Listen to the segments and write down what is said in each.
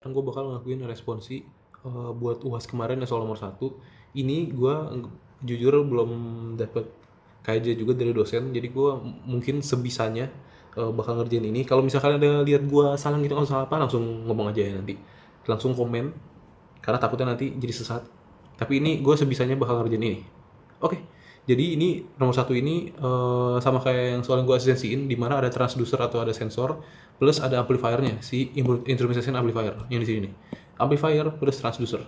Sekarang gue bakal ngelakuin responsi buat UAS kemarin soal nomor 1. Ini gue jujur belum dapet KJ juga dari dosen, jadi gue mungkin sebisanya bakal ngerjain ini. Kalau misalkan ada lihat gue salah gitu atau salah apa, langsung ngomong aja ya nanti. Langsung komen, karena takutnya nanti jadi sesat. Tapi ini gue sebisanya bakal ngerjain ini. Oke, jadi ini nomor 1 ini sama kayak yang soal yang gue asistensiin, di mana ada transducer atau ada sensor, plus ada amplifiernya, si instrumentation amplifier yang di sini nih. Amplifier plus transducer.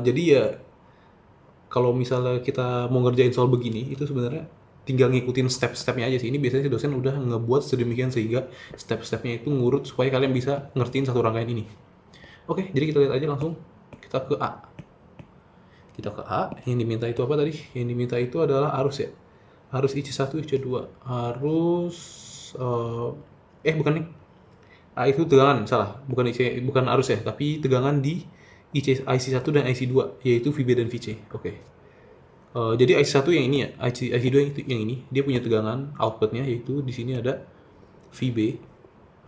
Jadi ya kalau misalnya kita mau ngerjain soal begini, itu sebenarnya tinggal ngikutin step-stepnya aja sih. Ini biasanya si dosen udah ngebuat sedemikian sehingga step-stepnya itu ngurut supaya kalian bisa ngertiin satu rangkaian ini. Oke, jadi kita lihat aja langsung. Kita ke A. Yang diminta itu apa tadi? Yang diminta itu adalah arus ya. Arus IC1, IC2. Arus bukan nih. A itu tegangan, salah. Bukan arus ya, tapi tegangan di IC1 dan IC2, yaitu VB dan VC. Oke. Jadi IC1 yang ini ya, IC2 yang ini, dia punya tegangan outputnya, yaitu di sini ada VB,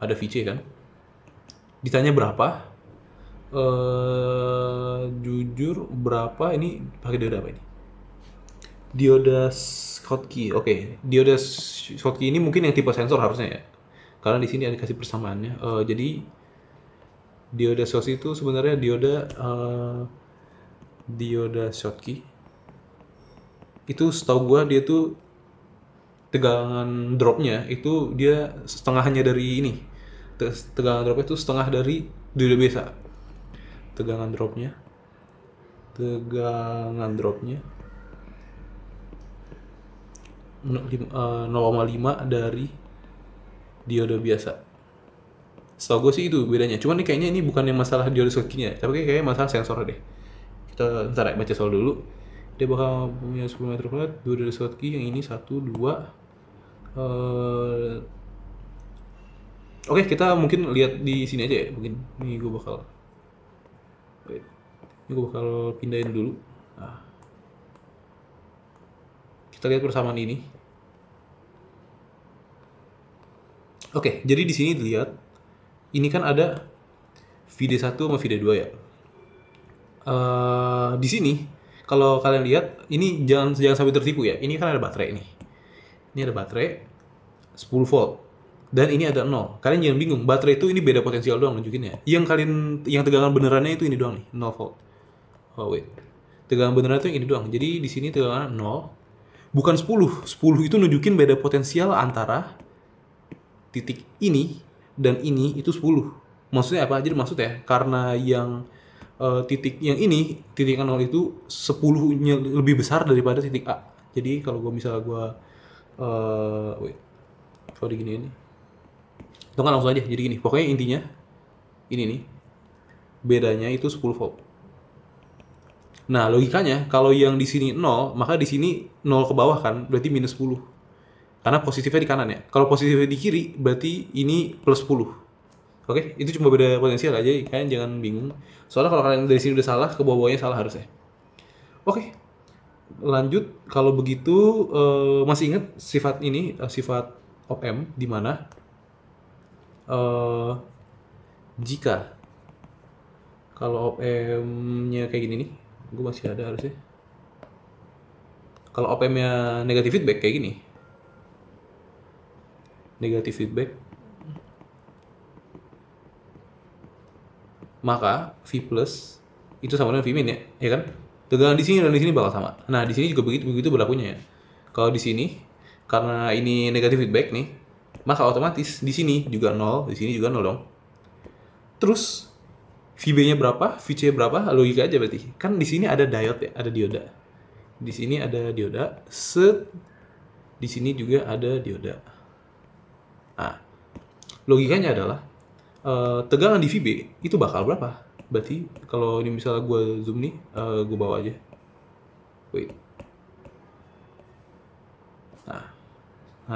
ada VC kan. Ditanya berapa? Jujur berapa ini pakai dioda apa ini? Dioda Schottky. Oke, dioda Schottky ini mungkin yang tipe sensor harusnya ya. Karena di sini ada kasih persamaannya. Jadi dioda Schottky itu sebenarnya dioda Schottky. Itu setahu gua dia tuh tegangan dropnya itu dia setengahnya dari ini. Tegangan dropnya itu setengah dari dioda biasa. Tegangan dropnya 0,5 dari dioda biasa. Setahu gue sih itu bedanya. Cuman nih kayaknya ini bukan yang masalah dioda Schottky-nya, tapi kayaknya masalah sensor deh. Kita ntar ya, baca soal dulu. Dia bakal punya 10 meter flat, 2 dioda Schottky, yang ini 1, 2. Oke, kita mungkin lihat di sini aja ya. Mungkin ini gue bakal pindahin dulu. Nah, kita lihat persamaan ini. Oke, jadi di sini dilihat ini kan ada VD1 sama VD2 ya. Di sini kalau kalian lihat ini jangan sampai tertipu ya. Ini kan ada baterai nih. Ini ada baterai 10 volt. Dan ini ada 0. Kalian jangan bingung, baterai itu ini beda potensial doang nunjukin ya. Yang tegangan benerannya itu ini doang nih, 0 volt. Oh wait. Tegangan beneran itu yang ini doang. Jadi di sini tegangan 0. Bukan 10. 10 itu nunjukin beda potensial antara titik ini dan ini itu 10. Maksudnya apa? Jadi maksudnya karena yang titik yang ini, titik 0 itu 10-nya lebih besar daripada titik A. Jadi kalau misalnya gue kalau digini ini itu kan langsung aja jadi gini. Pokoknya intinya ini nih bedanya itu 10 volt. Nah, logikanya kalau yang di sini 0, maka di sini 0 ke bawah kan, berarti minus 10. Karena positifnya di kanan ya. Kalau positifnya di kiri, berarti ini plus 10. Oke, itu cuma beda potensial aja, kalian jangan bingung. Soalnya kalau kalian dari sini udah salah, ke bawah-bawahnya salah harusnya. Oke, lanjut. Kalau begitu, masih ingat sifat ini, sifat op-amp, di mana jika kalau op-amp-nya kayak gini nih, gue masih ada harusnya. Kalau op-amp-nya negatif feedback kayak gini, negatif feedback, maka V plus itu sama dengan V min ya kan? Tegangan di sini dan di sini bakal sama. Nah, di sini juga begitu berlakunya ya. Kalau di sini karena ini negatif feedback nih, maka otomatis di sini juga 0, di sini juga 0 dong. Terus VB-nya berapa, VC berapa, logika aja berarti. Kan di sini ada diode ya, ada dioda. Di sini ada dioda, di sini juga ada dioda. Nah, logikanya adalah tegangan di VB itu bakal berapa? Berarti kalau ini misalnya gue zoom nih, gue bawa aja. Wait. Nah,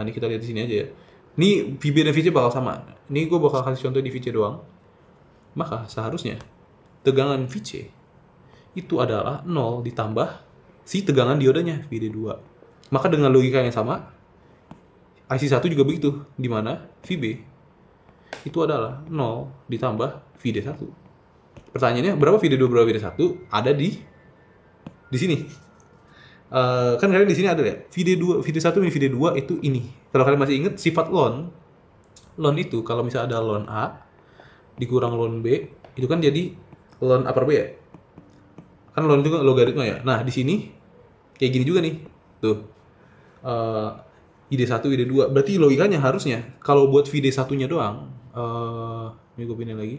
ini kita lihat di sini aja ya. Ini VB dan VC bakal sama. Ini gue bakal kasih contoh di VC doang. Maka seharusnya tegangan VC itu adalah 0 ditambah si tegangan diodanya VD2. Maka dengan logika yang sama, IC1 juga begitu, di mana VB itu adalah 0 ditambah VD1. Pertanyaannya berapa VD2 berapa VD1? Ada di sini. Kan kalian di sini ada ya, VD2, VD1 dan VD2 itu ini. Kalau kalian masih ingat sifat ln itu kalau misalnya ada ln A dikurang ln B, itu kan jadi ln A per B ya. Kan ln itu logaritma ya. Nah, di sini kayak gini juga nih. Tuh. ID1, ID2. Berarti logikanya harusnya kalau buat VD1-nya doang, ini gue pindahin lagi.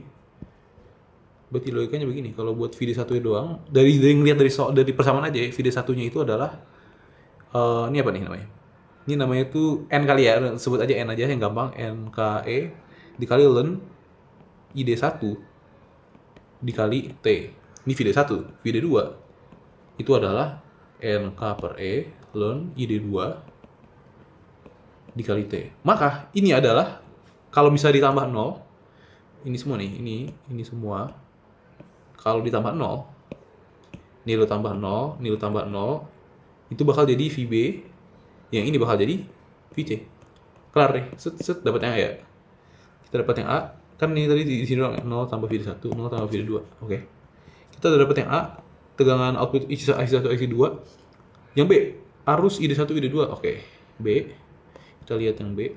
Berarti logikanya begini, kalau buat VD1-nya doang, dari ngeliat dari persamaan aja ya, VD1-nya itu adalah ini apa nih namanya? Ini namanya itu N kali ya, sebut aja N aja yang gampang, NKE dikali ln ID1 dikali T. Ini VD1, VD2 itu adalah NK per E ln ID2 dikali T. Maka ini adalah kalau bisa ditambah 0, ini semua nih, ini semua kalau ditambah 0, ini lo tambah 0, ini lo tambah 0, itu bakal jadi VB, yang ini bakal jadi VC. Kelar deh, set dapat yang A ya. Kita dapat yang A, kan ini tadi di sini doang 0 tambah VD1, 0 tambah VD2. Oke. Kita udah dapat yang A, tegangan output IC1, IC2. Yang B, arus ID1, ID2. Oke. B, kita lihat yang B.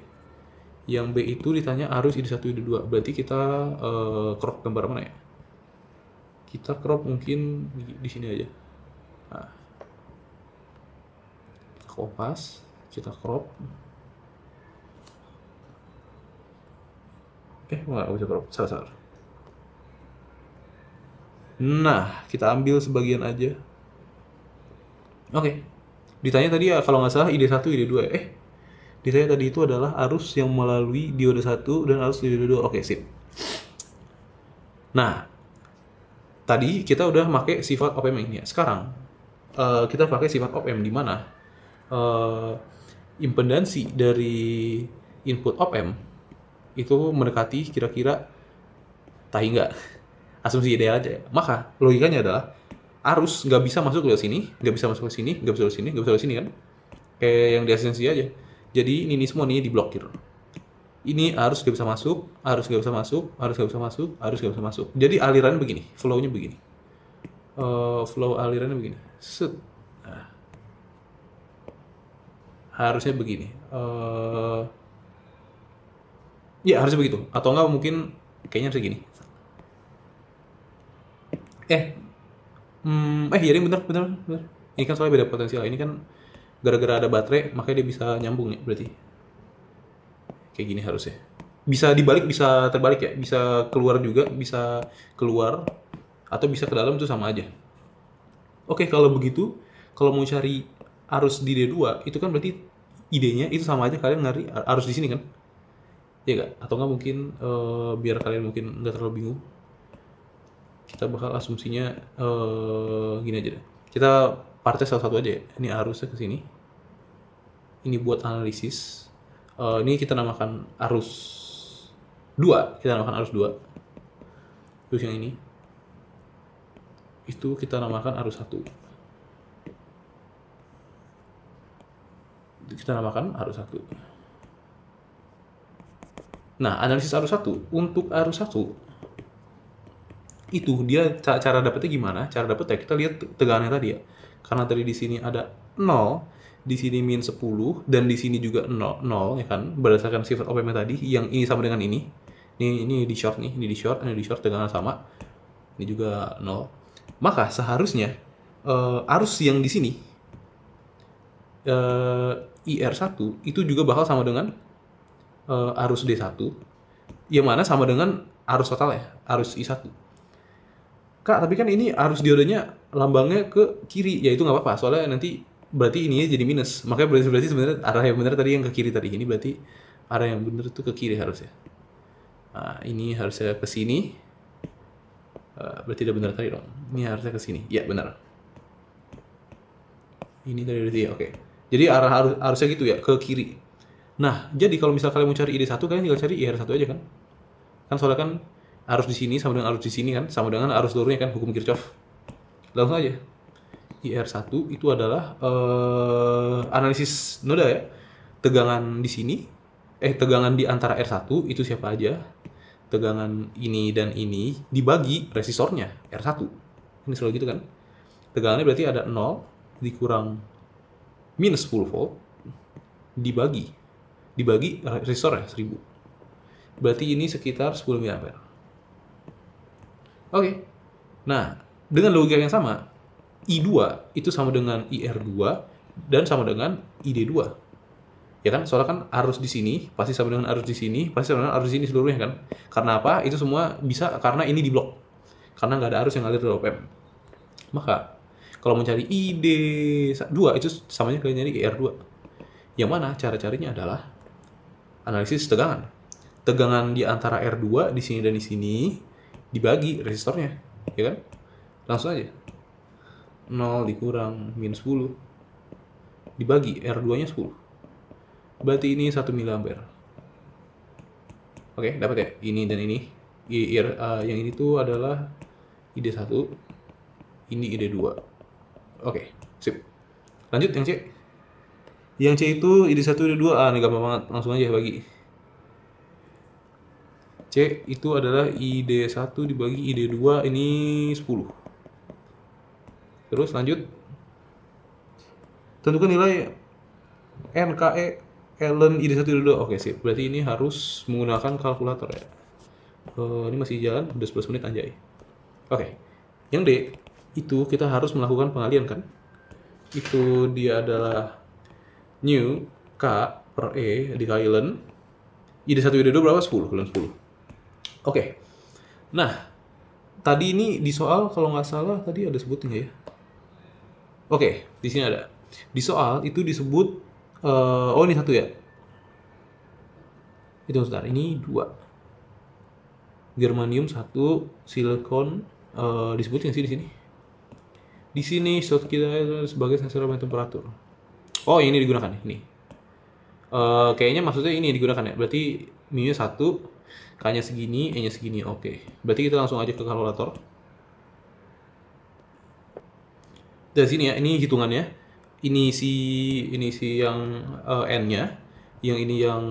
Yang B itu ditanya arus ID1, ID2. Berarti kita crop gambar mana ya? Kita crop mungkin di sini aja. Nah. Kompas, kita crop. Nggak bisa crop, salah. Nah, kita ambil sebagian aja. Oke. Ditanya tadi ya, kalau nggak salah ID1, ID2 ya. Ditanya tadi itu adalah arus yang melalui diode 1 dan arus diode 2. Oke, sip. Nah, tadi kita udah pakai sifat op-amp ini ya. Sekarang kita pakai sifat op-amp di mana impedansi dari input op-amp itu mendekati kira-kira tahi nggak. Asumsi ideal aja ya. Maka logikanya adalah arus nggak bisa masuk ke sini, nggak bisa masuk ke sini, nggak bisa ke sini, nggak bisa ke sini kan? Kayak yang di asistensi aja. Jadi ini semua nih diblokir. Ini arus nggak bisa masuk, arus nggak bisa masuk, arus nggak bisa masuk, arus nggak bisa masuk. Jadi alirannya begini, flow-nya begini. Flow alirannya begini. Set. Nah. Harusnya begini. Ya harusnya begitu. Atau enggak mungkin kayaknya harus gini. Iya ini bener. Ini kan soalnya beda potensial. Ini kan gara-gara ada baterai, makanya dia bisa nyambung ya berarti. Kayak gini harusnya. Bisa dibalik, bisa terbalik ya. Bisa keluar juga, bisa keluar. Atau bisa ke dalam itu sama aja. Oke, kalau begitu, kalau mau cari arus di D2, itu kan berarti idenya itu sama aja kalian nyari arus di sini kan? Iya nggak? Atau nggak mungkin biar kalian mungkin nggak terlalu bingung. Kita bakal asumsinya gini aja deh. Kita partai satu-satu aja ya. Ini arusnya ke sini. Ini buat analisis. Ini kita namakan arus 2. Kita namakan arus 2. Terus yang ini. Itu kita namakan arus 1. Kita namakan arus 1. Nah, analisis arus 1. Untuk arus 1, itu dia cara dapetnya gimana? Cara dapetnya kita lihat tegangannya tadi ya. Karena tadi di sini ada 0, di sini min 10, dan di sini juga 0 ya kan? Berdasarkan sifat op-amp tadi, yang ini sama dengan ini. Ini di short nih, ini di short tegangan sama. Ini juga 0. Maka seharusnya arus yang di sini IR1 itu juga bakal sama dengan arus D1, yang mana sama dengan arus total ya, arus I1. Kak, tapi kan ini arus diodenya lambangnya ke kiri, ya itu nggak apa-apa, soalnya nanti berarti ininya jadi minus. Makanya berarti sebenarnya arah yang benar tadi yang ke kiri tadi, ini berarti arah yang benar itu ke kiri harusnya. Nah, ini harusnya ke sini. Berarti udah benar tadi dong. Ini harusnya ke sini. Ya, benar. Ini tadi berarti ya, oke. Jadi arah arusnya gitu ya, ke kiri. Nah, jadi kalau misal kalian mau cari ID1, kalian tinggal cari IR1 aja kan? Kan soalnya kan arus di sini sama dengan arus di sini kan, sama dengan arus seluruhnya kan, hukum Kirchhoff. Langsung aja. IR1 itu adalah analisis noda ya. Tegangan di sini tegangan di antara R1 itu siapa aja, tegangan ini dan ini dibagi resistornya R1. Ini selalu gitu kan. Tegangannya berarti ada 0 dikurang minus 10 volt dibagi resistor ya 1000. Berarti ini sekitar 10 mA. Oke. Nah, dengan logika yang sama, I2 itu sama dengan IR2 dan sama dengan ID2. Ya kan? Soalnya kan arus di sini pasti sama dengan arus di sini, pasti sama dengan arus di sini seluruhnya kan. Karena apa? Itu semua bisa karena ini di blok. Karena nggak ada arus yang ngalir dari op-amp. Maka kalau mencari ID2 itu samanya kayak nyari IR2. Yang mana cara-carinya adalah analisis tegangan. Tegangan di antara R2 di sini dan di sini dibagi resistornya, ya kan? Langsung aja. 0 dikurang minus 10 dibagi R2-nya 10. Berarti ini 1 mA. Oke, dapat ya? Ini dan ini. Yang ini tuh adalah ID1, ini ID2. Oke, sip. Lanjut yang C. Yang C itu ID1, ID2. Ini gampang banget. Langsung aja bagi. C itu adalah ID1 dibagi ID2, ini 10. Terus lanjut. Tentukan nilai NKE ln ID1, ID2. Oke, sip. Berarti ini harus menggunakan kalkulator ya. Ini masih jalan, udah 11 menit anjay. Oke. Yang D, itu kita harus melakukan pengalian kan. Itu dia adalah new K per E dikali ln ID1, ID2 berapa? 10, ln 10. Oke. Nah, tadi ini di soal kalau nggak salah tadi ada sebutin nggak ya? Oke, di sini ada. Di soal itu disebut ini 1 ya. Itu sebentar, ini 2. Germanium 1, silikon disebutin sih di sini. Di sini slot kita sebagai sensor temperatur. Oh, ini digunakan ini. Kayaknya maksudnya ini digunakan ya. Berarti mu-nya 1, K-nya segini, E-nya segini. Oke. Berarti kita langsung aja ke kalkulator. Dari sini ya, ini hitungannya. Ini si yang N-nya, yang ini yang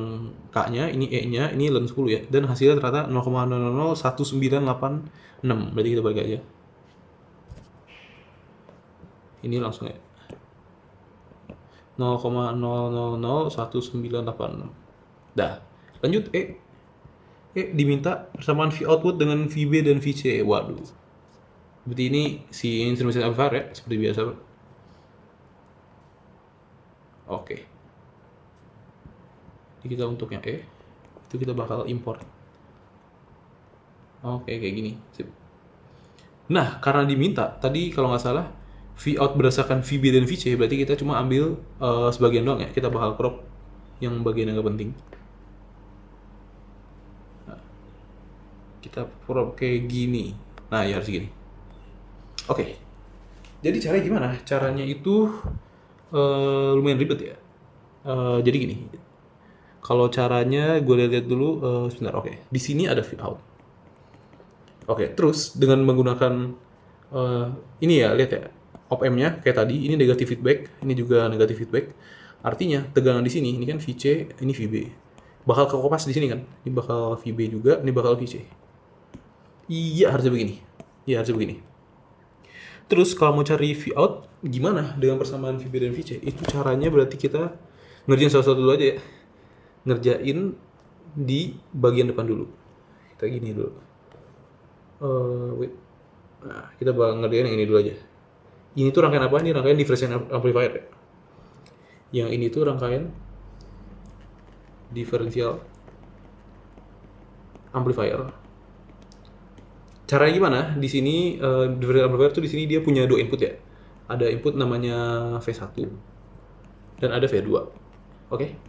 K-nya, ini E-nya, ini ln 10 ya. Dan hasilnya ternyata 0,001986. Berarti kita balik aja. Ini langsung ya. 0,001986. Dah. Lanjut E. Diminta persamaan V output dengan VB dan VC. Waduh. Berarti ini si instrument amplifier ya, seperti biasa. Oke. Jadi kita untuk yang E, itu kita bakal import. Oke, kayak gini. Sip. Nah, karena diminta, tadi kalau nggak salah, V out berdasarkan VB dan VC, berarti kita cuma ambil sebagian doang ya. Kita bakal crop yang bagian yang nggak penting. Kita crop kayak gini. Nah, ya harus gini. Oke. Jadi caranya gimana? Caranya itu lumayan ribet ya. Jadi gini. Kalau caranya gue lihat dulu sebentar. Oke. Di sini ada V out. Oke, terus dengan menggunakan ini ya, lihat ya. Op-amp-nya kayak tadi, ini negatif feedback, ini juga negatif feedback. Artinya tegangan di sini, ini kan VC, ini VB. Bakal kekopas di sini kan. Ini bakal VB juga, ini bakal VC. Iya, harusnya begini. Iya, harusnya begini. Terus kalau mau cari V out, gimana dengan persamaan VB dan VC? Itu caranya berarti kita ngerjain satu-satu dulu aja ya. Ngerjain di bagian depan dulu. Kita gini dulu. Wait. Nah, kita bakal ngerjain yang ini dulu aja. Ini tuh rangkaian apa? Ini rangkaian differential amplifier ya. Yang ini tuh rangkaian differential amplifier. Caranya gimana? Di sini differential amplifier tuh di sini dia punya 2 input ya. Ada input namanya V1 dan ada V2. Oke.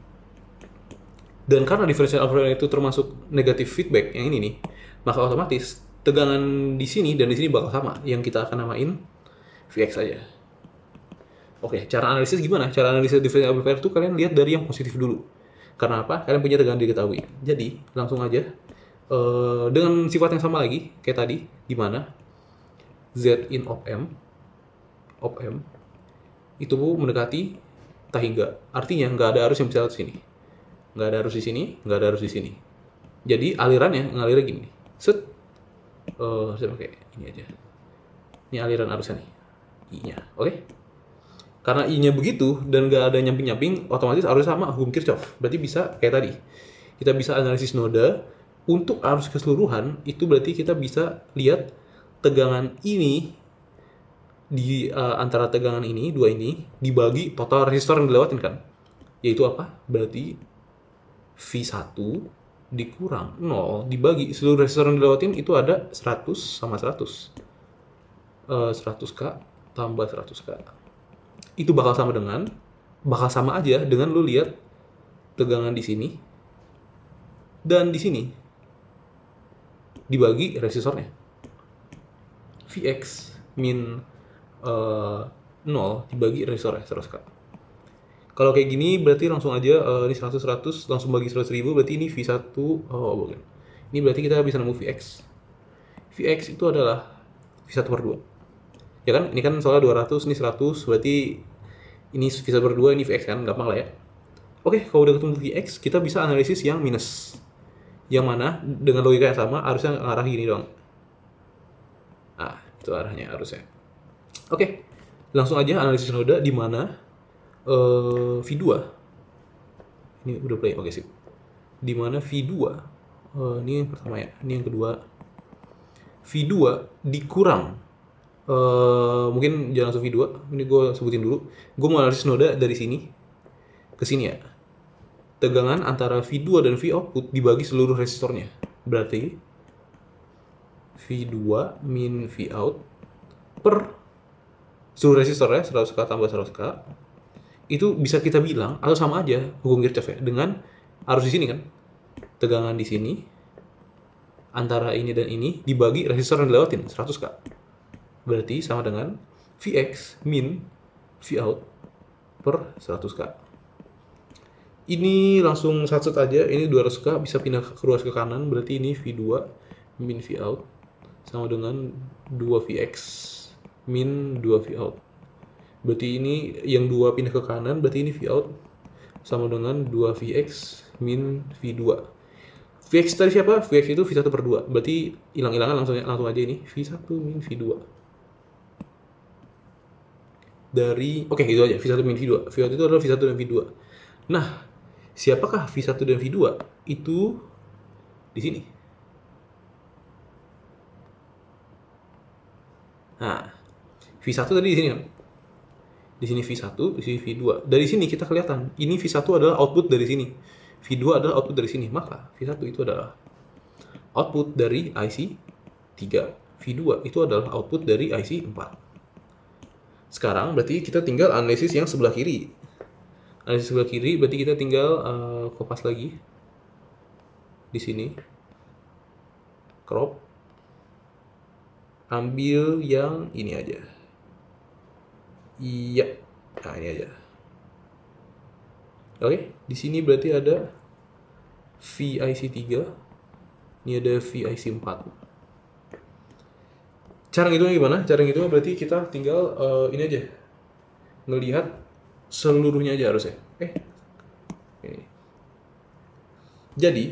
Dan karena differential amplifier itu termasuk negatif feedback yang ini nih, maka otomatis tegangan di sini dan di sini bakal sama. Yang kita akan namain Vx aja. Oke, cara analisis gimana? Cara analisis differential amplifier itu kalian lihat dari yang positif dulu. Karena apa? Kalian punya tegangan diketahui. Jadi, langsung aja dengan sifat yang sama lagi kayak tadi, di mana Z in op-amp itu mendekati tak hingga. Artinya nggak ada arus yang bisa lewat sini. nggak ada arus di sini, nggak ada arus di sini. Jadi alirannya ngalirnya gini, set. Saya pakai ini aja. Ini aliran arusnya nih, I-nya, oke? Karena I-nya begitu dan nggak ada nyamping-nyamping, otomatis arusnya sama hukum Kirchhoff. Berarti bisa kayak tadi. Kita bisa analisis noda untuk arus keseluruhan, itu berarti kita bisa lihat tegangan ini di antara tegangan ini, dua ini, dibagi total resistor yang dilewatin kan. Yaitu apa? Berarti V1 dikurang 0 dibagi seluruh resistor yang dilewatin itu ada 100 sama 100. 100K tambah 100K. Itu bakal sama aja dengan lu lihat tegangan di sini dan di sini dibagi resistornya. Vx min 0 dibagi resistornya 100K. Kalau kayak gini berarti langsung aja ini 100 langsung bagi 100.000 berarti ini V1 bukan. Ini berarti kita bisa nemu Vx. Vx itu adalah V1 per 2. Ya kan? Ini kan soalnya 200, ini 100, berarti ini V1 per 2, ini Vx kan? Gampang lah ya. Oke, kalau udah ketemu Vx, kita bisa analisis yang minus. Yang mana dengan logika yang sama harusnya ngarah gini dong. Nah, itu arahnya harusnya. Oke, langsung aja analisis noda di mana V2 ini udah play, oke sip. Di mana V2 ini yang pertama ya, ini yang kedua. V2 dikurang mungkin jangan langsung V2, ini gue sebutin dulu. Gue mau analisis noda dari sini ke sini ya. Tegangan antara V2 dan V output dibagi seluruh resistornya. Berarti V2 min V out per seluruh resistor ya, 100K tambah 100K. Itu bisa kita bilang atau sama aja hukum Kirchhoff ya dengan arus di sini kan. Tegangan di sini antara ini dan ini dibagi resistor yang dilewatin 100K. Berarti sama dengan Vx min V out per 100K. Ini langsung sat-set aja, ini 200K bisa pindah ke ruas ke kanan, berarti ini V2 min V out sama dengan 2Vx min 2V out. Berarti ini yang 2 pindah ke kanan, berarti ini V out sama dengan 2Vx min V2. Vx tadi siapa? Vx itu V1 per 2, berarti hilang-hilangan langsung aja ini V1 min V2. Oke itu aja, V1 min V2. V1 itu adalah V1 dan V2. Nah, siapakah V1 dan V2? Itu di sini. Nah, V1 tadi di sini kan. Di sini V1, di sini V2. Dari sini kita kelihatan, ini V1 adalah output dari sini. V2 adalah output dari sini. Maka V1 itu adalah output dari IC 3. V2 itu adalah output dari IC 4. Sekarang berarti kita tinggal analisis yang sebelah kiri. Analisis sebelah kiri berarti kita tinggal kopas lagi di sini, crop, ambil yang ini aja. Iya, nah ini aja. Oke, di sini berarti ada VIC 3, ini ada VIC 4. Cara ngitungnya gimana? Cara ngitungnya berarti kita tinggal ini aja, ngelihat seluruhnya aja harusnya. Ini. Jadi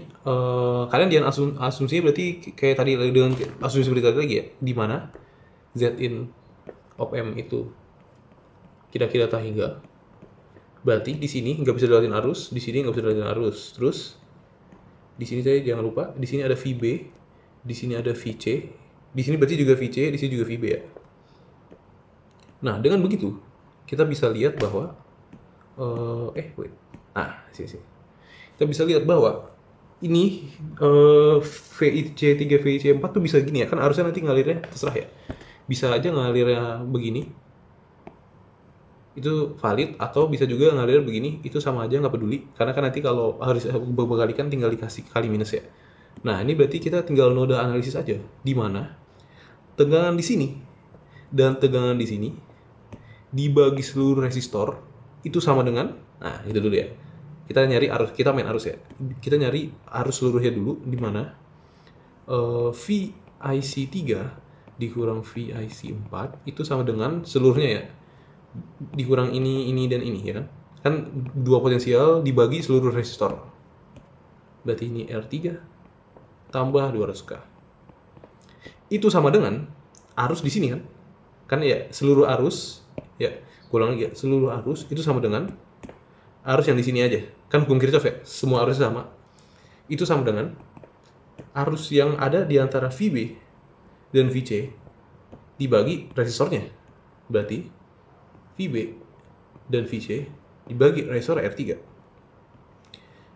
kalian jangan asumsinya berarti kayak tadi dengan asumsi seperti tadi lagi ya, di mana Zin op M itu kira-kira tak hingga. Berarti di sini nggak bisa dilewatin arus, di sini nggak bisa dilewatin arus. Terus di sini saya jangan lupa, di sini ada VB, di sini ada VC. Di sini berarti juga VC, di sini juga VB ya. Nah, dengan begitu kita bisa lihat bahwa sih. Kita bisa lihat bahwa ini VIC 3, VIC 4 tuh bisa gini ya. Kan harusnya nanti ngalirnya terserah ya. Bisa aja ngalirnya begini. Itu valid, atau bisa juga ngalir begini, itu sama aja, nggak peduli. Karena kan nanti kalau harus berkali kan tinggal dikasih kali minus ya. Nah, ini berarti kita tinggal noda analisis aja, di mana tegangan di sini dan tegangan di sini dibagi seluruh resistor itu sama dengan, nah itu dulu ya. Kita nyari arus, kita main arus ya. Kita nyari arus seluruhnya dulu, di mana VIC 3 dikurang VIC 4 itu sama dengan seluruhnya ya. Dikurang ini dan ini ya kan. Kan dua potensial dibagi seluruh resistor. Berarti ini R3 tambah 200K. Itu sama dengan arus di sini kan? Kan ya seluruh arus, ya ulang lagi ya, seluruh arus itu sama dengan arus yang di sini aja. Kan hukum Kirchhoff ya, semua arus sama. Itu sama dengan arus yang ada di antara VB dan VC dibagi resistornya. Berarti VB dan VC dibagi resistor R3.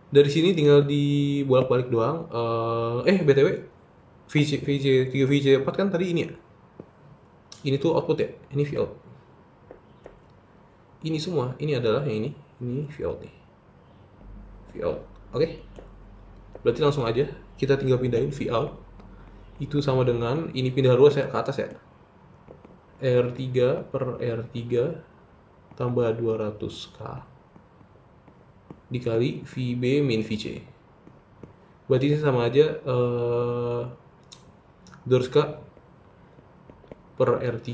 Dari sini tinggal dibolak-balik doang. BTW VC 3 VC 4 kan tadi ini ya. Ini tuh output ya. Ini Vout. Ini semua, ini adalah yang ini Vout nih. Vout. Oke. Berarti langsung aja kita tinggal pindahin Vout. Itu sama dengan ini pindah ruas ya ke atas ya. R3 per R3 tambah 200K dikali VB min VC. Berarti ini sama aja 200K per R3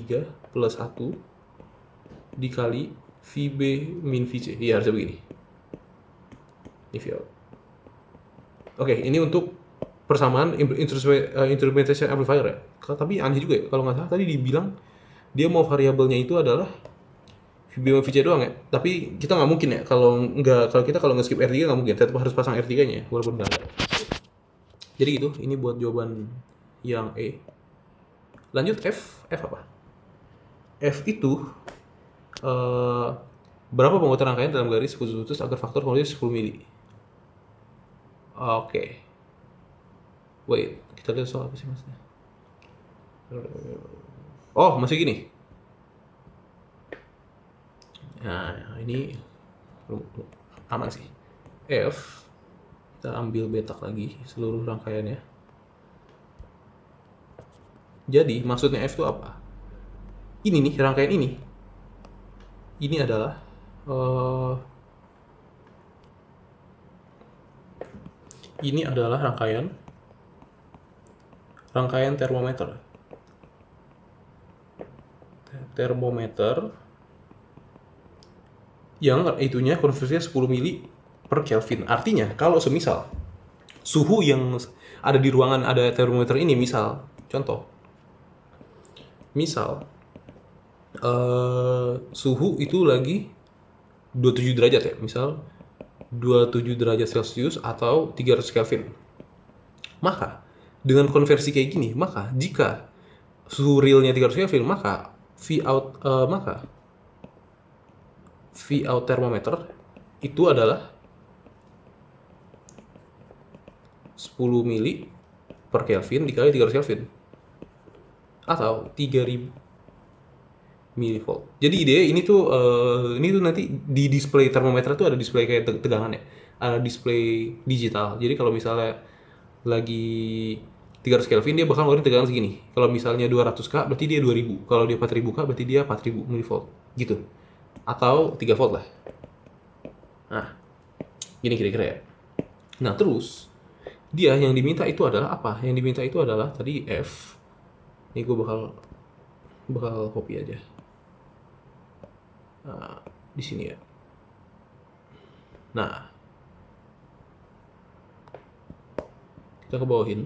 plus 1 dikali VB min VC. Iya harusnya begini. Ini Vout. Oke, ini untuk persamaan instrumentation amplifier ya. Tapi aneh juga ya, kalau nggak salah tadi dibilang dia mau variabelnya itu adalah VB sama VC doang ya. Tapi kita nggak mungkin ya kalau kita nge-skip R3 nggak mungkin, tetap harus pasang R3-nya ya, walaupun nggak ada. Jadi gitu, ini buat jawaban yang E. Lanjut F apa? F itu berapa penguatan rangkaian dalam garis putus-putus agar faktor kondisi 10 mili? Oke. Wait, kita lihat soal apa sih maksudnya? Oh, masih gini. Nah, ini aman sih. F, kita ambil betak lagi seluruh rangkaiannya. Jadi, maksudnya F itu apa? Ini nih, rangkaian ini. Ini adalah rangkaian termometer. Termometer yang itunya konversinya 10 mili per Kelvin. Artinya kalau semisal suhu yang ada di ruangan ada termometer ini, misal contoh, suhu itu lagi 27 derajat ya, misal 27 derajat Celcius atau 300 Kelvin. Maka dengan konversi kayak gini, maka jika suhu realnya 300 Kelvin, maka Vout termometer itu adalah 10 mili per Kelvin dikali 300 Kelvin atau 3000 milivolt. Jadi ide ini tuh nanti di display termometer tuh ada display kayak tegangan ya, ada display digital. Jadi kalau misalnya lagi 300 Kelvin dia bakal ngeluarin tegangan segini. Kalau misalnya 200K berarti dia 2000. Kalau dia 4000K berarti dia 4000 milivolt gitu. Atau 3 volt lah. Nah, gini kira-kira ya. Nah, terus dia yang diminta itu adalah apa? Yang diminta itu adalah tadi F. Ini gue bakal copy aja. Nah, di sini ya. Nah, kita ke bawahin.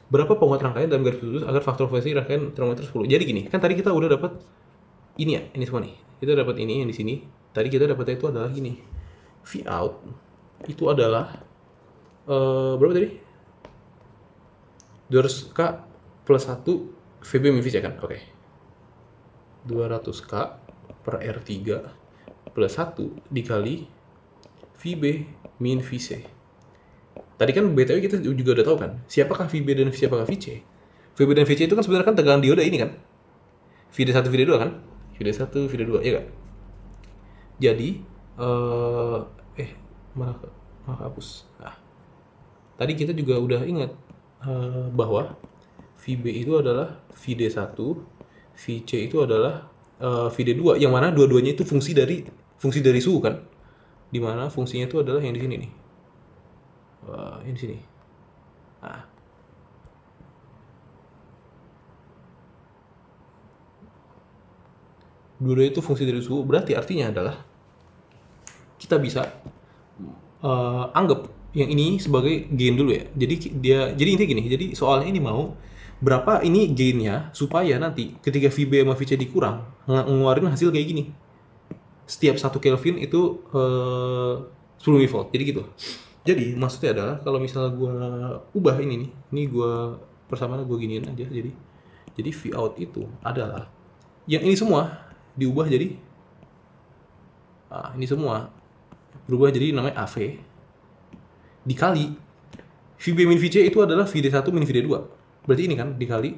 Berapa penguat rangkaian dalam garis putus agar faktor frekuensi rangkaian termometer 10. Jadi gini, kan tadi kita udah dapat ini ya, ini semua nih. Kita dapat ini yang di sini. Tadi kita dapatnya itu adalah ini. Vout itu adalah berapa tadi? 200K plus 1 VB min VC kan? Oke. 200K per R3 plus 1 dikali VB min VC. Tadi kan BTW kita juga udah tahu kan, siapakah VB dan siapakah VC? VB dan VC itu kan sebenarnya kan tegangan dioda ini kan? VD1, VD2 kan? VD1, VD2, ya kan? Jadi, malah hapus. Nah, tadi kita juga udah ingat bahwa VB itu adalah VD1, VC itu adalah VD2, yang mana dua-duanya itu fungsi dari suhu kan? Dimana fungsinya itu adalah yang di sini nih. Ini sini. Nah. Dua-duanya itu fungsi dari suhu, berarti artinya adalah kita bisa anggap yang ini sebagai gain dulu ya. Jadi intinya gini. Jadi soalnya ini mau berapa ini gainnya supaya nanti ketika VB sama VC dikurang ngeluarin hasil kayak gini. Setiap 1 Kelvin itu 10 mV. Jadi gitu. Jadi maksudnya adalah kalau misalnya gue ubah ini nih, ini gue persamaan gue giniin aja. Jadi V out itu adalah yang ini semua diubah jadi ini semua berubah jadi namanya AV dikali VB min VC itu adalah VD1 min VD2. Berarti ini kan dikali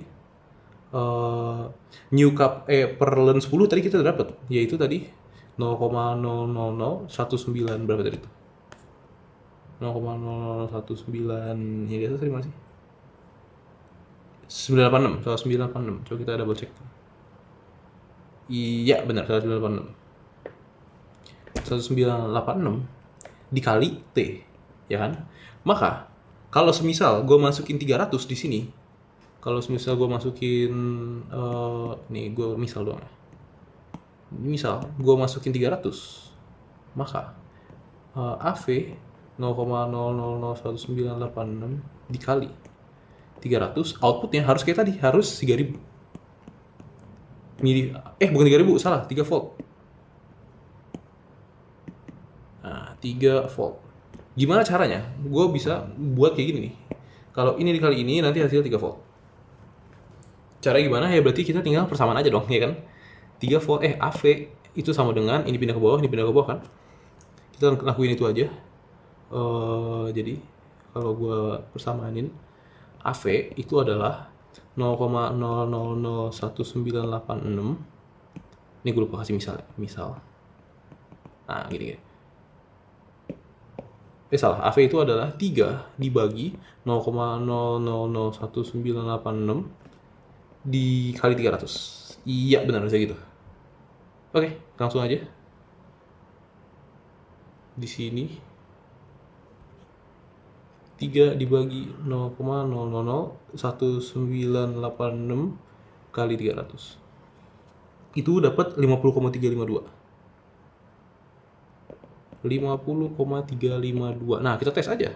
new cap per ln 10 tadi kita dapat, yaitu tadi 0,00019 berapa tadi itu? 0,0019 ya di atas tadi mana sih? 986, coba kita double check. Iya benar 1986 dikali T, ya kan? Maka kalau semisal gue masukin 300 di sini, kalau semisal gue masukin nih gue misal doang ya. Misal gue masukin 300, maka AV 0,001986 dikali 300, outputnya harus kayak tadi, harus 3000 bukan 3000, salah, 3 volt. Nah, 3 volt. Gimana caranya? Gue bisa buat kayak gini nih. Kalau ini dikali ini nanti hasil 3 volt. Cara gimana? Ya berarti kita tinggal persamaan aja dong, ya kan? 3 volt AV itu sama dengan ini pindah ke bawah, ini pindah ke bawah kan? Kita lakuin itu aja. Jadi kalau gue persamaanin AV itu adalah 0,001986. Ini gue lupa kasih misal. Nah, gini. Salah, AV itu adalah 3 dibagi 0,001986 dikali 300. Iya, benar saja gitu. Oke, langsung aja. Di sini 3 dibagi 0,001986 kali 300. Itu dapat 50,352. 50,352. Nah, kita tes aja.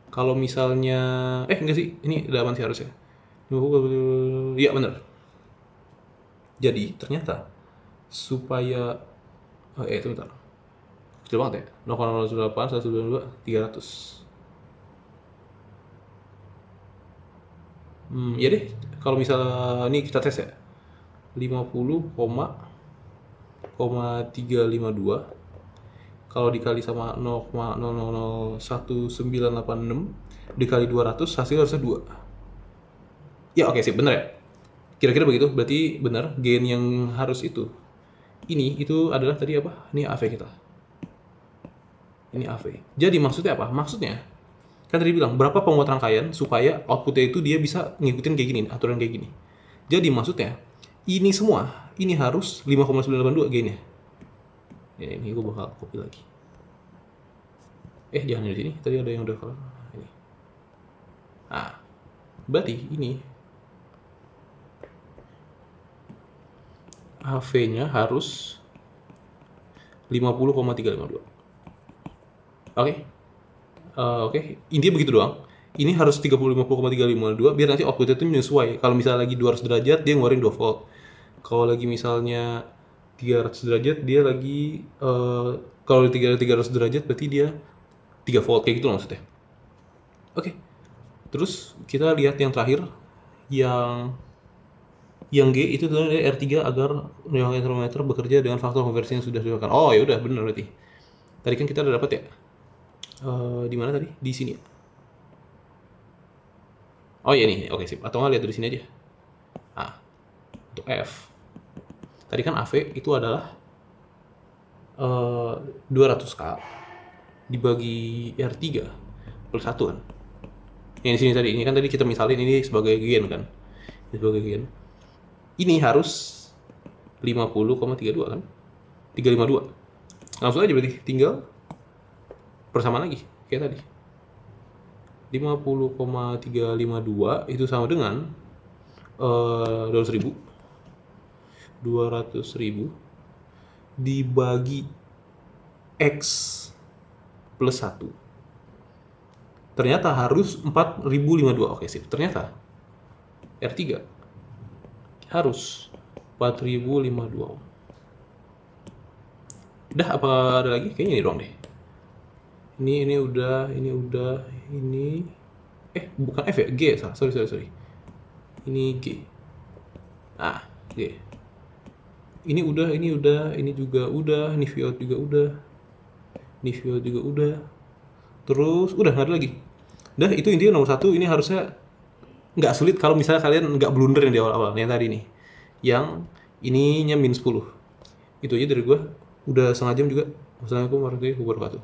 Kalau misalnya enggak sih, ini udah aman sih harusnya. Iya, bener. Jadi, ternyata supaya itu bentar. Kecil banget ya. 0,018 122 300. Ya deh, kalau misalnya ini kita tes ya. 50,352 kalau dikali sama 0,001986 dikali 200 hasil harusnya 2. Ya oke sih, bener ya. Kira-kira begitu, berarti benar gain yang harus itu. Ini itu adalah tadi apa? Ini AV kita. Ini AV. Jadi maksudnya apa? Maksudnya kan tadi bilang berapa penguat rangkaian supaya outputnya itu dia bisa ngikutin kayak gini, aturan kayak gini. Jadi maksudnya ini semua ini harus 5,982 gainnya. Ya, ini gue bakal copy lagi. Jangan di sini. Tadi ada yang udah kalau ini. Nah, berarti ini AV-nya harus 50,352. Oke. Oke, intinya begitu doang. Ini harus 50,352 biar nanti outputnya itu menyesuai. Kalau misalnya lagi 200 derajat dia ngeluarin 2 volt. Kalau lagi misalnya 300 derajat dia lagi kalau 300 derajat berarti dia 3 volt kayak gitu loh maksudnya. Oke. Terus kita lihat yang terakhir yang G itu tuh R3 agar termometer bekerja dengan faktor konversi yang sudah ditentukan. Oh, ya udah benar berarti. Tadi kan kita udah dapat ya. Di mana tadi? Di sini. Oh ya nih, oke sip. Atau nggak lihat dari sini aja. Untuk F. Tadi kan AV itu adalah 200K dibagi R3 plus 1 kan. Yang di sini tadi, ini kan tadi kita misalin ini sebagai gain kan. Sebagai gain. Ini harus 50,32 kan. 352. Langsung aja berarti tinggal persamaan lagi kayak tadi. 50,352 itu sama dengan 200.000 dibagi X plus 1. Ternyata harus 4052. Oke, sip. Ternyata R3 harus 4052. Udah, apa ada lagi? Kayaknya ini doang deh. Ini udah, ini bukan F ya, G ya, salah. Sorry. Ini G. Ah, G. Ini udah, ini juga udah, ini Viot juga udah. Ini Viot juga udah. Terus udah nggak ada lagi. Udah, itu intinya nomor 1. Ini harusnya nggak sulit kalau misalnya kalian nggak blunder yang di awal-awal. Yang tadi nih, yang ininya min 10. Itu aja dari gua. Udah setengah jam juga. Wassalamualaikum warahmatullahi wabarakatuh.